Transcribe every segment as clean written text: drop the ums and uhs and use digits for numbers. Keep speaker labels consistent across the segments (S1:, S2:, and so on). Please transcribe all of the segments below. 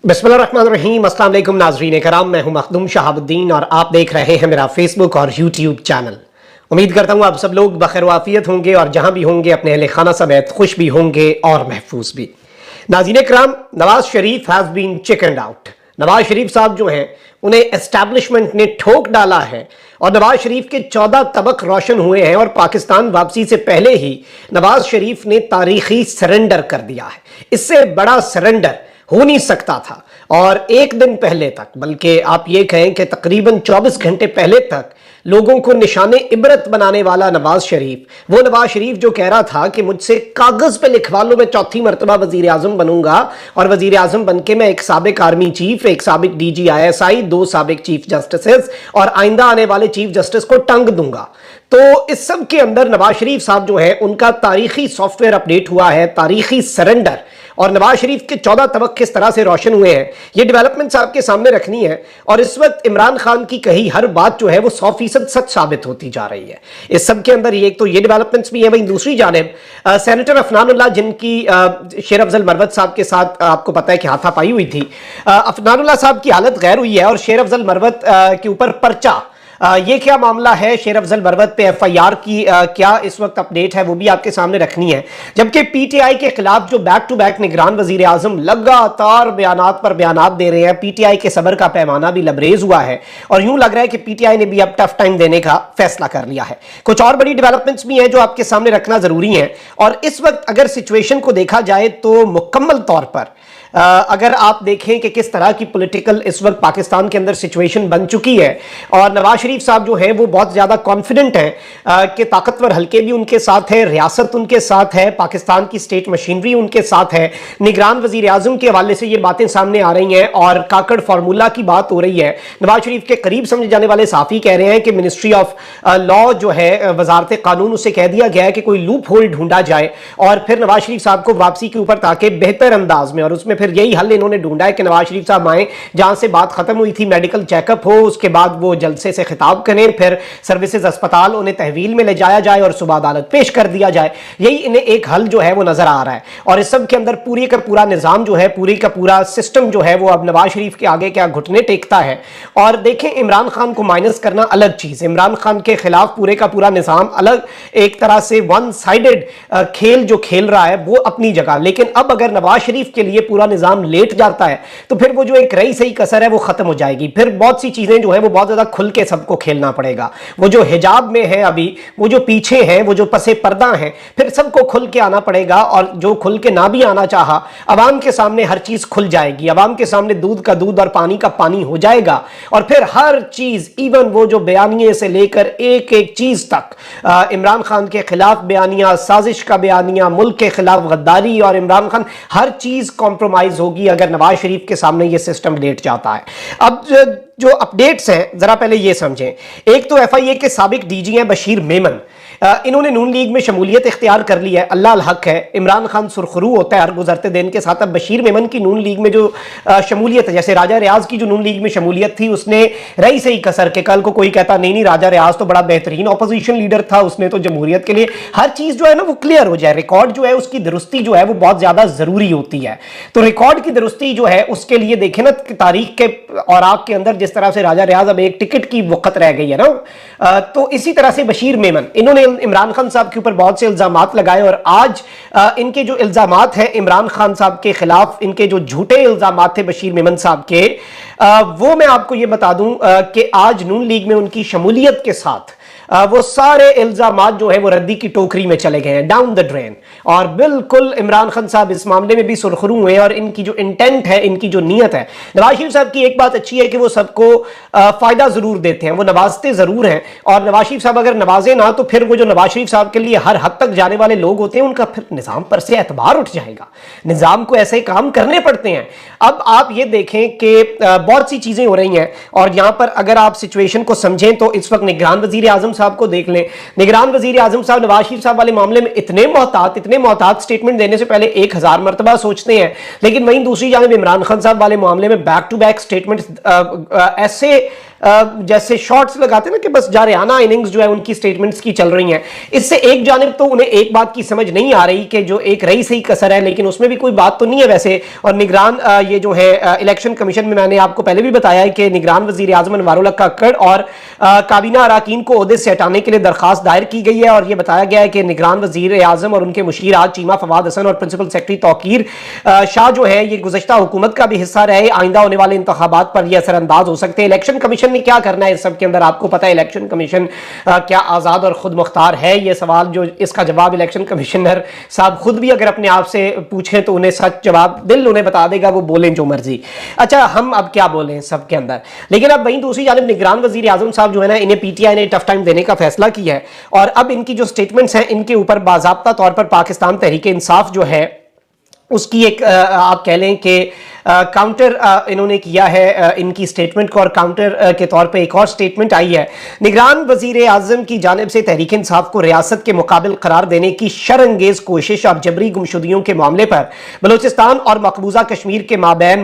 S1: बिस्मिल्लाहिर्रहमानिर्रहीम। अस्सलाम वालेकुम नाज़रीन कराम, मैं हूं मखदूम शहाबुद्दीन और आप देख रहे हैं मेरा फेसबुक और यूट्यूब चैनल। उम्मीद करता हूं आप सब लोग बखैर वाफियत होंगे और जहां भी होंगे अपने अहले खाना समेत खुश भी होंगे और महफूज भी। नाज़रीन कराम, Nawaz Sharif has been चिकन्ड out. Nawaz Sharif साहब जो हैं उन्हें एस्टैब्लिशमेंट ने ठोक डाला है और नवाज शरीफ के 14 तबक रोशन हुए हैं और पाकिस्तान वापसी से पहले ही नवाज शरीफ ने तारीखी सरेंडर कर दिया है। इससे बड़ा सरेंडर हो नहीं सकता था। और एक दिन पहले तक, बल्कि आप ये कहें कि तकरीबन 24 घंटे पहले तक लोगों को निशाने इबरत बनाने वाला नवाज शरीफ, वो नवाज शरीफ जो कह रहा था कि मुझसे कागज पे लिखवा लो, मैं चौथी मरतबा वजीर आजम बनूंगा और वजीर आजम बन के मैं एक साबिक आर्मी चीफ, एक साबिक DG ISI, 2 साबिक चीफ जस्टिस और आइंदा आने वाले चीफ जस्टिस को टंग दूंगा। तो इस सब के अंदर नवाज शरीफ साहब जो है उनका तारीखी सॉफ्टवेयर अपडेट हुआ है, तारीखी सरेंडर। और नवाज शरीफ के 14 तबक किस तरह से रोशन हुए हैं, ये डेवलपमेंट्स आपके सामने रखनी है। और इस वक्त इमरान खान की कही हर बात जो है वो 100% सच साबित होती जा रही है। इस सब के अंदर एक तो ये डेवलपमेंट्स भी है। वहीं दूसरी जानिब सेनेटर अफनानुल्लाह, जिनकी शेर अफजल मरवत साहब के साथ आपको पता है कि हाथापाई हुई थी, अफनानुल्लाह साहब की हालत गैर हुई है और शेर अफजल मरवत के ऊपर पर्चा, ये क्या मामला है शेर अफजल मरवत पे FIR की क्या इस वक्त अपडेट है, वो भी आपके सामने रखनी है। जबकि PTI के खिलाफ जो बैक टू बैक निगरान वजीर आजम लगातार बयानात पर बयानात दे रहे हैं, PTI के सबर का पैमाना भी लबरेज हुआ है और यूं लग रहा है कि PTI ने भी अब टफ टाइम देने का फैसला कर लिया है। कुछ और बड़ी डेवलपमेंट्स भी हैं जो आपके सामने रखना जरूरी है। और इस वक्त अगर सिचुएशन को देखा जाए तो मुकम्मल तौर पर अगर आप देखें कि किस तरह की पॉलिटिकल इस वक्त पाकिस्तान के अंदर सिचुएशन बन चुकी है और नवाज शरीफ साहब जो है वो बहुत ज़्यादा कॉन्फिडेंट हैं कि ताकतवर हल्के भी उनके साथ है, रियासत उनके साथ है, पाकिस्तान की स्टेट मशीनरी उनके साथ है, निगरान वजीर आजम के हवाले से ये बातें सामने आ रही हैं और काकड़ फार्मूला की बात हो रही है। नवाज शरीफ के करीब समझे जाने वाले साफी कह रहे हैं कि मिनिस्ट्री ऑफ लॉ जो है, वजारत कानून, उसे कह दिया गया है कि कोई लूप होल ढूंढा जाए और फिर नवाज शरीफ साहब को वापसी के ऊपर ताकि बेहतर अंदाज में, और उसमें फिर यही हल इन्होंने ढूंढा है कि नवाज शरीफ साहब आए, जहां से बात खत्म हुई थी, मेडिकल चेकअप हो, उसके बाद वो जलसे से खिताब करें, फिर सर्विसेज अस्पताल उन्हें तहवील में ले जाया जाए और सुबह अदालत पेश कर दिया जाए। यही इन्हें एक हल जो है वो नजर आ रहा है। और इस सब के अंदर पूरी का पूरा निजाम जो है, पूरी का पूरा सिस्टम जो है वो अब नवाज शरीफ के आगे क्या घुटने टेकता है। और देखें, इमरान खान को माइनस करना अलग चीज, इमरान खान के खिलाफ पूरे का पूरा निजाम अलग, एक तरह से वन साइडेड खेल जो खेल रहा है वो अपनी जगह। लेकिन अब अगर नवाज शरीफ के लिए पूरा निजाम लेट जाता है तो फिर वो जो एक रही सही कसर है वो खत्म हो जाएगी। फिर बहुत सी चीजें जो है वो बहुत ज्यादा खुल के सबको खेलना पड़ेगा। वो जो हिजाब में है अभी, वो जो पीछे है, वो जो पसे पर्दा है, फिर सबको खुल के आना पड़ेगा। और जो खुल के ना भी आना चाहा, अवाम के सामने हर चीज खुल जाएगी, अवाम के सामने दूध का दूध और पानी का पानी हो जाएगा। और फिर हर चीज, इवन वो जो बयानिए से लेकर एक एक चीज तक, इमरान खान के खिलाफ बयानिया, साजिश का बयानिया, मुल्क के खिलाफ गद्दारी और इमरान खान, हर चीज कॉम्प्रोमाइज होगी अगर नवाज शरीफ के सामने ये सिस्टम लेट जाता है। अब जो अपडेट्स हैं जरा पहले ये समझें। एक तो FIA के साबिक DG हैं बशीर मेमन, इन्होंने नून लीग में शमूलियत इख्तियार कर ली है। अल्लाह अल हक है, इमरान खान सुरखरू होता है हर गुजरते दिन के साथ। अब बशीर मेमन की नून लीग में जो शमूलियत है, जैसे राजा रियाज की जो नून लीग में शमूलियत थी, उसने रही सही कसर के, कल को कोई कहता नहीं राजा रियाज तो बड़ा बेहतरीन अपोजिशन लीडर था, उसने तो जमहूरियत के लिए हर चीज जो है ना वो क्लियर हो जाए। रिकॉर्ड जो है उसकी दुरुस्ती जो है वो बहुत ज्यादा जरूरी होती है। तो रिकॉर्ड की दुरुस्ती जो है उसके लिए देखें ना, तारीख के और आग के अंदर जिस तरह से राजा रियाज अब एक टिकट की वक्त रह गई है ना, तो इसी तरह से बशीर मेमन, इन्होंने इमरान खान साहब के ऊपर बहुत से इल्जामात लगाए। और आज इनके जो इल्जामात हैं इमरान खान साहब के खिलाफ, इनके जो झूठे इल्जामात थे बशीर मेमन साहब के, वो मैं आपको ये बता दूं कि आज नून लीग में उनकी शमूलियत के साथ वो सारे इल्जामात जो है वो रद्दी की टोकरी में चले गए हैं, डाउन द ड्रेन। और बिल्कुल इमरान खान साहब इस मामले में भी सुरखरू हुए हैं और इनकी जो इंटेंट है, इनकी जो नीयत है। नवाज शरीफ साहब की एक बात अच्छी है कि वो सबको फायदा जरूर देते हैं, वो नवाजते जरूर हैं। और नवाज शरीफ साहब अगर नवाजे ना तो फिर वो जो नवाज शरीफ साहब के लिए हर हद तक जाने वाले लोग होते हैं, उनका फिर निजाम पर से एतबार उठ जाएगा। निजाम को ऐसे काम करने पड़ते हैं। अब आप ये देखें कि बहुत सी चीजें हो रही हैं और यहां पर अगर आप सिचुएशन को समझें तो इस वक्त निगरान वजीर आजम साहब को देख लें। निगरान वजीर आजम साहब नवाज शरीफ साहब वाले मामले में इतने मोहतात स्टेटमेंट देने से पहले 1000 मरतबा सोचते हैं। लेकिन वहीं दूसरी जानिब इमरान खान साहब वाले मामले में बैक टू बैक स्टेटमेंट ऐसे जैसे शॉट्स लगाते हैं ना कि बस जारियाना इनिंग्स जो है उनकी स्टेटमेंट्स की चल रही हैं। इससे एक जानिब तो उन्हें एक बात की समझ नहीं आ रही कि जो एक रही सही कसर है, लेकिन उसमें भी कोई बात तो नहीं है वैसे। और निगरान ये जो है इलेक्शन कमीशन में मैंने आपको पहले भी बताया है कि निगरान वजीर आजम अनवारुल हक कक्कड़ और काबीना अराकीन को ओहदे से हटाने के लिए दरखास्त दायर की गई है। और यह बताया गया है कि निगरान वजीर आजम और उनके मुशीर आज चीमा फवाद हसन और प्रिंसिपल सेक्रेटरी तौकीर शाह जो है ये गुज़श्ता हुकूमत का भी हिस्सा रहे, आइंदा होने वाले इंतखाबात पर यह असरअंदाज हो सकते हैं। इलेक्शन कमीशन ने क्या करना है इस सब के अंदर, आपको पता है इलेक्शन कमीशन क्या आज़ाद और खुद मुख्तार है? ये सवाल जो इसका जवाब इलेक्शन कमिश्नर साहब खुद भी अगर अपने आप से पूछें तो उन्हें सच जवाब दिल उन्हें बता देगा, वो बोलें जो मर्जी। अच्छा, हम अब क्या बोलें सब के अंदर। लेकिन अब वहीं दूसरी जानिब निगरान वजीर आजम साहब जो है ना, इन्हें पीटीआई ने टफ टाइम देने का फैसला किया है। और अब इनकी जो स्टेटमेंट्स हैं इनके ऊपर बाज़ाब्ता तौर पर पाकिस्तान तहरीक इंसाफ जो है उसकी एक आप कह लें कि काउंटर इन्होंने किया है इनकी स्टेटमेंट को, और काउंटर के तौर पे एक और स्टेटमेंट आई है। निगरान वजीर आजम की जानिब से तहरीक इंसाफ को रियासत के मुकाबिल करार देने की शरअंगेज कोशिश और जबरी गुमशुदगियों के मामले पर बलूचिस्तान और मकबूजा कश्मीर के माबैन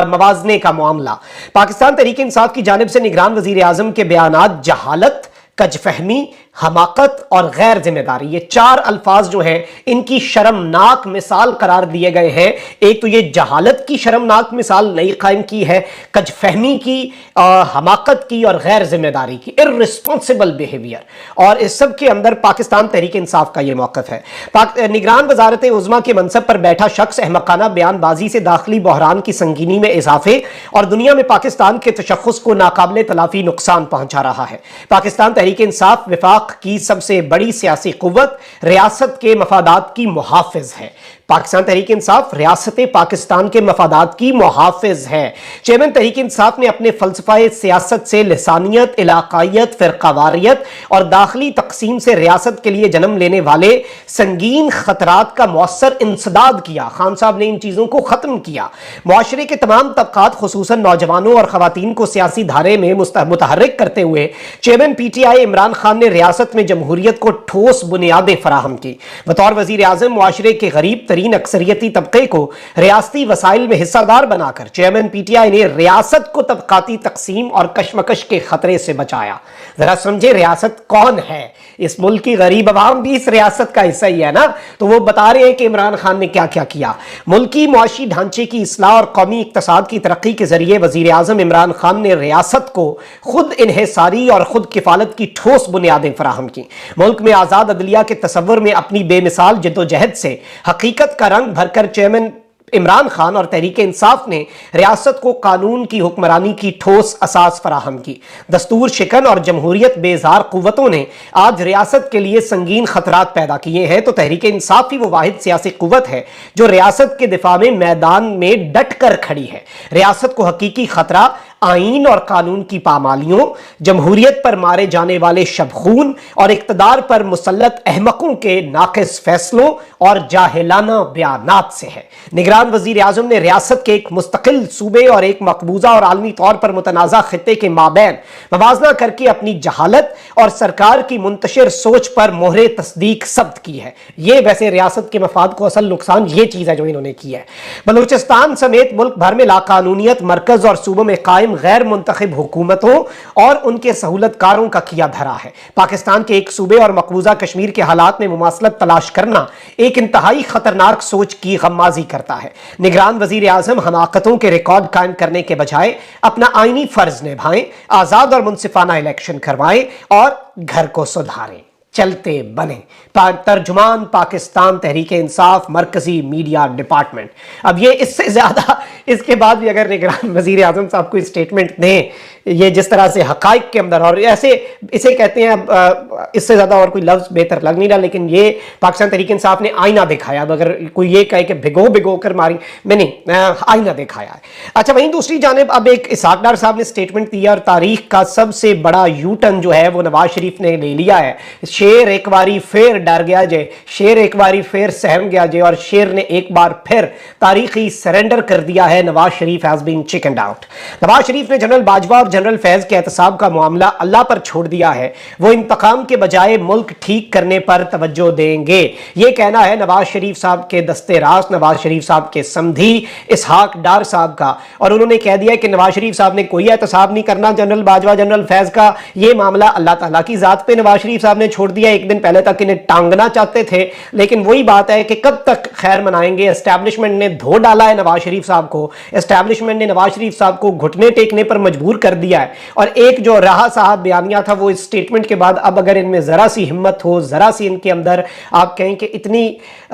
S1: मवाजने का मामला। पाकिस्तान तहरीक इंसाफ की जानिब से निगरान वजीर आजम के बयानात जहालत, कजफहमी, हमाकत और गैर जिम्मेदारी, ये चार अल्फाज जो हैं इनकी शर्मनाक मिसाल करार दिए गए हैं। एक तो ये जहालत की शर्मनाक मिसाल नई कायम की है, कजफहमी की, हमाकत की और गैर जिम्मेदारी की, इर्रिस्पॉन्सिबल बिहेवियर। और इस सब के अंदर पाकिस्तान तहरीक इंसाफ का ये मौक़िफ़ है। निगरान वजारत उज़्मा के मनसब पर बैठा शख्स अहमकाना बयानबाजी से दाखिली बहरान की संगीनी में इजाफे और दुनिया में पाकिस्तान के तशख़्ख़ुस को नाकाबिले तलाफी नुकसान पहुंचा रहा है। पाकिस्तान तहरीक इंसाफ विफाक की सबसे बड़ी सियासी कुव्वत, रियासत के मफादात की मुहाफिज है। पाकिस्तान तहरीक इंसाफ रियासत पाकिस्तान के मफादात की मुहाफिज है। चेयरमैन तहरीक इंसाफ ने अपने फलसफाए सियासत से लिसानियत, इलाकायत, फिरकावारियत और दाखिली तकसीम से रियासत के लिए जन्म लेने वाले संगीन खतरात का मौसर इंसदाद किया। खान साहब ने इन चीज़ों को ख़त्म किया। मुआशरे के तमाम तबकात खुसूसन नौजवानों और ख़वातीन को सियासी धारे में मुतहर्रिक करते हुए चेयरमैन पीटीआई इमरान खान ने रियासत में जमहूरियत को ठोस बुनियादें फराहम की। बतौर वज़ीर आज़म मुआशरे के गरीब तरीन अक्सरियती तबके को रियासती वसाइल में हिस्सादार बनाकर चेयरमैन पीटीआई ने रियासत को तबकाती तकसीम और कशमकश के खतरे से बचाया। जरा समझे रियासत कौन है? इस मुल्क की गरीब अवाम भी इस रियासत का हिस्सा ही है ना। तो वो बता रहे हैं कि इमरान खान ने क्या क्या किया। मुल्की मुआशी ढांचे की इस्लाह और कौमी इक्तसाद की तरक्की के जरिए वजीर आजम इमरान खान ने रियासत को खुद इन्हिसारी और खुद किफालत की ठोस बुनियादें फराहम की। मुल्क में आज़ाद अदलिया के तसव्वुर में अपनी बेमिसाल जद्दोजहद से हकीकत का रंग भरकर चेयरमैन इमरान खान और तहरीक इंसाफ ने रियासत को कानून की हुक्मरानी की ठोस असास फराहम की। दस्तूर शिकन और जमहूरियत बेजार कुव्वतों ने आज रियासत के लिए संगीन खतरात पैदा किए हैं, तो तहरीक इंसाफ ही वो वाहिद सियासी कुव्वत है जो रियासत के दिफा में मैदान में डट कर खड़ी है। रियासत को हकीकी खतरा आईन और कानून की पामालियों, जमहूरियत पर मारे जाने वाले शबखून और इक्तदार पर मुसल्लत अहमकों के नाकिस फैसलों और जाहिलाना बयानात से है। निगरान वजीर आजम ने रियासत के एक मुस्तकिल सूबे और एक मकबूजा और आलमी तौर पर मुतनाज़ा खित्ते के माबैन मवाजना करके अपनी जहालत और सरकार की मुंतशिर सोच पर मोहरे तस्दीक सब्त की है। ये वैसे रियासत के मफाद को असल नुकसान ये चीज़ है जो इन्होंने की है। बलूचिस्तान समेत मुल्क भर में लाकानूनियत मरकज और सूबों में कायम गैर मुंतखब हुकूमतों और उनके सहूलतकारों का किया धरा है। पाकिस्तान के एक सूबे और मकबूजा कश्मीर के हालात में मुमासलत तलाश करना एक इंतहाई खतरनाक सोच की गम्माजी करता है। निगरान वजीर आजम हमाकतों के रिकॉर्ड कायम करने के बजाय अपना आईनी फर्ज निभाएं, आजाद और मुनसिफाना इलेक्शन करवाएं और घर को सुधारें। चलते बने। तर्जुमान पाकिस्तान तहरीक इंसाफ मरकजी मीडिया डिपार्टमेंट। अब ये इससे ज़्यादा इसके बाद भी अगर निगरान वजीर आजम साहब कोई स्टेटमेंट दें, ये जिस तरह से हकाइक के अंदर, और ऐसे इसे कहते हैं, इससे ज़्यादा और कोई लफ्ज़ बेहतर लग नहीं रहा, लेकिन ये पाकिस्तान तहरीक इंसाफ ने आईना दिखाया। अब अगर कोई ये कहे कि भिगो कर मारी, मैंने आईना दिखाया है। अच्छा, वहीं दूसरी जानिब अब एक इसहाक डार साहब ने स्टेटमेंट दिया और तारीख का सबसे बड़ा यू टर्न जो है वो नवाज शरीफ ने ले लिया है। शेर एक बारी फिर डर गया जे, शेर एक बारी फिर सहम गया जे और शेर ने एक बार फिर तारीखी सरेंडर कर दिया है। Nawaz Sharif has been चिकन्ड out. Nawaz Sharif ने जनरल बाजवा और जनरल फैज के एहतसाब का मामला अल्लाह पर छोड़ दिया है। वो इंतकाम के बजाय मुल्क ठीक करने पर तवज्जो देंगे। यह कहना है नवाज शरीफ साहब के दस्ते रास्त, नवाज शरीफ साहब के समधी इसहाक डार साहब का। और उन्होंने कह दिया कि नवाज शरीफ साहब ने कोई एहतसाब नहीं करना जनरल बाजवा जनरल फैज का, यह मामला अल्लाह ताला की जात पे नवाज शरीफ साहब ने छोड़ दिया। एक दिन पहले तक इन्हें टांगना चाहते थे, लेकिन वही बात है कि कब तक खैर मनाएंगे। एस्टैब्लिशमेंट ने धो डाला है नवाज शरीफ साहब को, एस्टैब्लिशमेंट ने नवाज शरीफ साहब को घुटने टेकने पर मजबूर कर दिया है। और एक जो राहा साहब बयानिया था वो इस स्टेटमेंट के बाद अब अगर इनमें जरा सी हिम्मत हो, जरा सी इनके अंदर आप कहें कि इतनी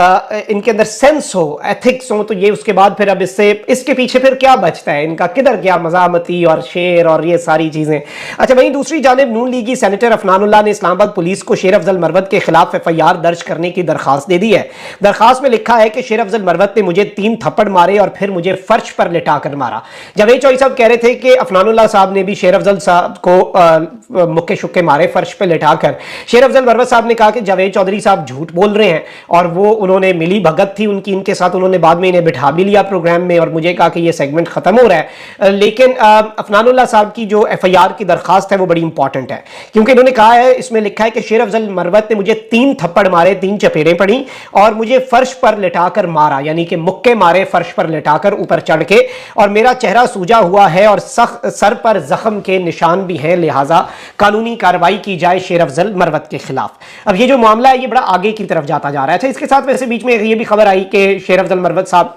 S1: इनके अंदर सेंस हो, एथिक्स हो, तो ये उसके बाद फिर अब इसके पीछे फिर क्या बचता है इनका, किधर गया मजामती और शेर और ये सारी चीजें। अच्छा, वहीं दूसरी जानिब नून लीगी सेनेटर अफनानुल्लाह ने इस्लामाबाद पुलिस को शेर अफजल मरवत के खिलाफ FIR दर्ज करने की दरखास्त दे दी है। दरखास्त में लिखा है कि शेर अफजल मरवत ने मुझे 3 थप्पड़ मारे और फिर मुझे फर्श पर लिटाकर मारा। जावेद चौधरी साहब कह रहे थे कि अफनानुल्लाह साहब ने भी शेर अफजल साहब को मुक्के शुक्के मारे फर्श पर लिटाकर। शेर अफजल मरवत साहब ने कहा कि जावेद चौधरी साहब झूठ बोल रहे हैं और वो उन्होंने मिली भगत थी उनकी इनके साथ, उन्होंने बाद में इन्हें बिठा भी लिया प्रोग्राम में और मुझे कहा कि ये सेगमेंट खत्म हो रहा है। लेकिन अफनानुल्लाह साहब की जो FIR की दरखास्त है वो बड़ी इंपॉर्टेंट है, क्योंकि इन्होंने कहा है, इसमें लिखा है कि शेर अफजल मरवत ने मुझे 3 थप्पड़ मारे, 3 चपेड़ें पड़ी और मुझे फर्श पर लिटाकर मारा, यानी कि मुक्के मारे फर्श पर लिटाकर ऊपर चढ़ के, और मेरा चेहरा सूजा हुआ है और सर पर जख्म के निशान भी हैं, लिहाजा कानूनी कार्रवाई की जाए शेर अफजल मरवत के खिलाफ। अब ये जो मामला है ये बड़ा आगे की तरफ जाता जा रहा है। अच्छा, इसके साथ वैसे बीच में ये भी खबर आई कि शेर अफजल मरवत साहब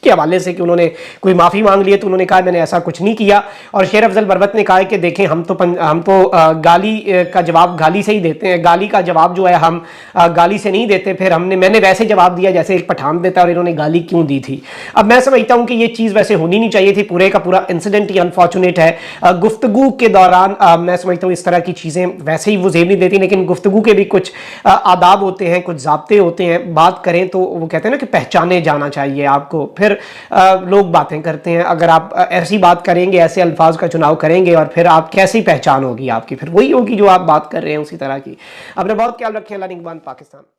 S1: के हवाले से कि उन्होंने कोई माफ़ी मांग ली है, तो उन्होंने कहा मैंने ऐसा कुछ नहीं किया। और शेर अफजल मरवत ने कहा है कि देखें हम तो गाली का जवाब गाली से ही देते हैं, गाली का जवाब जो है हम गाली से नहीं देते, फिर मैंने वैसे जवाब दिया जैसे एक पठान देता है और इन्होंने गाली क्यों दी थी। अब मैं समझता हूँ कि ये चीज़ वैसे होनी नहीं चाहिए थी, पूरे का पूरा इंसिडेंट ही अनफॉर्चुनेट है। गुफ्तगू के दौरान मैं समझता हूँ इस तरह की चीज़ें वैसे ही वो जेब नहीं देती, लेकिन गुफ्तगू के भी कुछ आदाब होते हैं, कुछ ज़ाब्ते होते हैं। बात करें तो वो कहते हैं ना कि पहचाने जाना चाहिए आपको, फिर लोग बातें करते हैं। अगर आप ऐसी बात करेंगे, ऐसे अल्फाज का चुनाव करेंगे और फिर आप कैसी पहचान होगी आपकी, फिर वही होगी जो आप बात कर रहे हैं उसी तरह की। अपना बहुत ख्याल रखें। अल्लाह निगहबान पाकिस्तान।